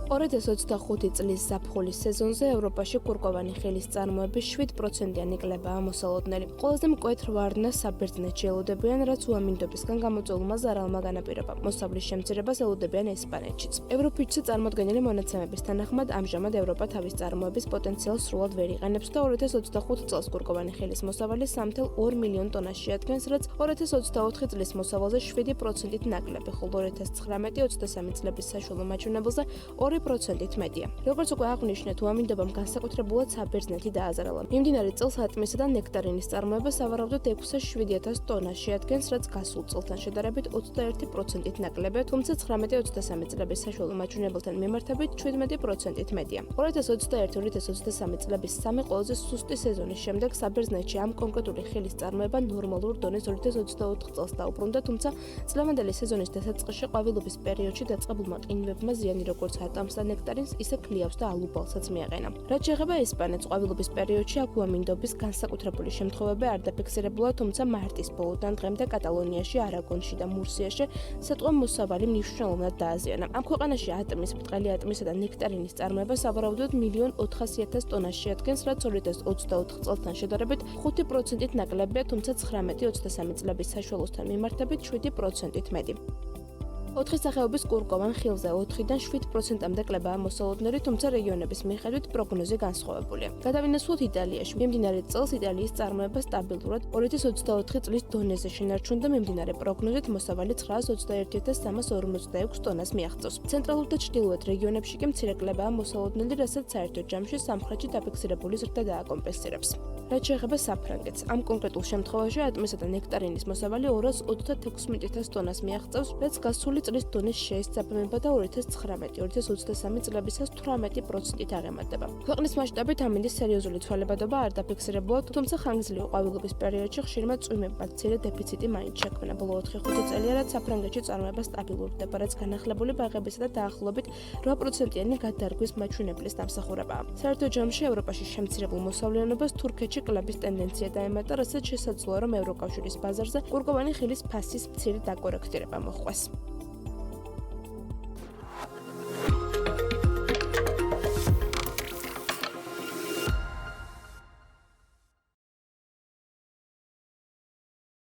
2025 წლის ზაფხულის სეზონზე ევროპაში კურკოვანი ხილის წარმოების 7%-იანი კლებაა მოსალოდნელი. ყველაზე მკვეთ ვარდნას საბერძნეთში ელოდებიან, რაც უამინდობისგან გამოწვეულმა ზარალმა განაპირობა. მოსავლის შემცირებას ელოდებიან ესპანეთშიც. ევროფიჩზე წარმოდგენილი მონაცემების თანახმად ამჟამად ევროპა თავის წარმოების პოტენციალს სრულად ვერ იყენებს და 2025 წელს კურკოვანი ხილის მოსავალი 3,2 მილიონ ტონას შეადგენს, რაც 2024 წლის მოსავალზე 7%-ით ნაკლები, ხოლო 2019-23 წლების საშუალო მაჩვენებელზე 2%-ით მეტია. როგორც უკვე აღნიშნეთ, უამინდობამ განსაკუთრებულად საბერძნეთი დააზარალა. მიმდინარე წელს ატმისა და ნექტარინის წარმოება სავარაუდოდ 607,000 ტონას შეადგენს, რაც გასულ წელთან შედარებით 21%-ით ნაკლებია, თუმცა 19-23 წლების საშუალო მაჩვენებელთან მიმართებით 17%-ით მეტია. 2021-2023 წლების სამი ყველაზე სუსტი სეზონის შემდეგ საბერძნეთში ამ კონკრეტული ხილის წარმოება ნორმალურ დონეს 2024 წელს დაუბრუნდა, თუმცა წლევანდელი სეზონის დასაწყისში ყვავილობის პერიოდში დაწყებულმა ყინვებმა ზიანი როგორც ატამს და ნექტარინს, ისე ქლიავს და ალუბალსაც მიაყენა. რაც შეეხება ესპანეთს, ყვავილობის პერიოდში აქ უამინდობის განსაკუთრებული შემთხვევები არ დაფიქსირებულა, თუმცა მარტის ბოლოდან დღემდე კატალონიაში, არაგონში და მურსიაში სიტყვა მოსავალი მნიშვნელოვნად დააზიანა. ამ ქვეყანაში ატმის, ბრტყელი ატმისა და ნექტარინის წარმოება სავარაუდოდ 1,400,000 ტონას შეადგენს, რაც 2024 წელთან შედარებით 5%-ით ნაკლებია, თუმცა 19-23 წლების საშუალოსთან მიმართებით 7%-ით მეტი. 4 სახეობის კურკოვან ხილზე 4-დან 7%-მდე კლებაა მოსალოდნელი, თუმცა რეგიონების მიხედვით პროგნოზი განსხვავებულია. გადავინაცვლოთ იტალიაში. მიმდინარე წელს იტალიის წარმოება სტაბილურად 2024 წლის დონეზე შენარჩუნდა, მიმდინარე პროგნოზით მოსავალი 921,346 ტონას მიაღწევს. ცენტრალურ და ჩრდილოეთ რეგიონებში კი მცირე კლებაა მოსალოდნელი, რასაც საერთო ჯამში სამხრეთში დაფიქსირებული ზრდა დააკომპენსირებს. რაც შეეხება საფრანგეთს, ამ კონკრეტულ შემთხვევაში ატმისა და ნექტარინის მოსავალი 236,000 ტონას მიაღწევს, რაც გასული წლის დონეს შეესაბამება და 2019-2023 წლებისას 18%-ით აღემატება. ქვეყნის მასშტაბით ამინდის სერიოზული ცვალებადობა არ დაფიქსირებულა, თუმცა ხანგრძლივი ყვავილობის პერიოდში ხშირმა წვიმებმა მცირე დეფიციტი მაინც შექმნა. ბოლო 4-5 წელია, რაც საფრანგეთში წარმოება სტაბილურდება, რაც განახლებული ბაღებისა და დაახლოებით 8%-იანი გადარგვის მაჩვენებლის დამსახურებაა. საერთო ჯამში ევროპაში შემცირებულ მოსავლიანობას თურქეთში კლების ტენდენცია დაემატა, რასაც შესაძლოა, რომ ევროკავშირის ბაზარზე კურკოვანი ხილის ფასის მცირე დაკორექტირება მოჰყვეს.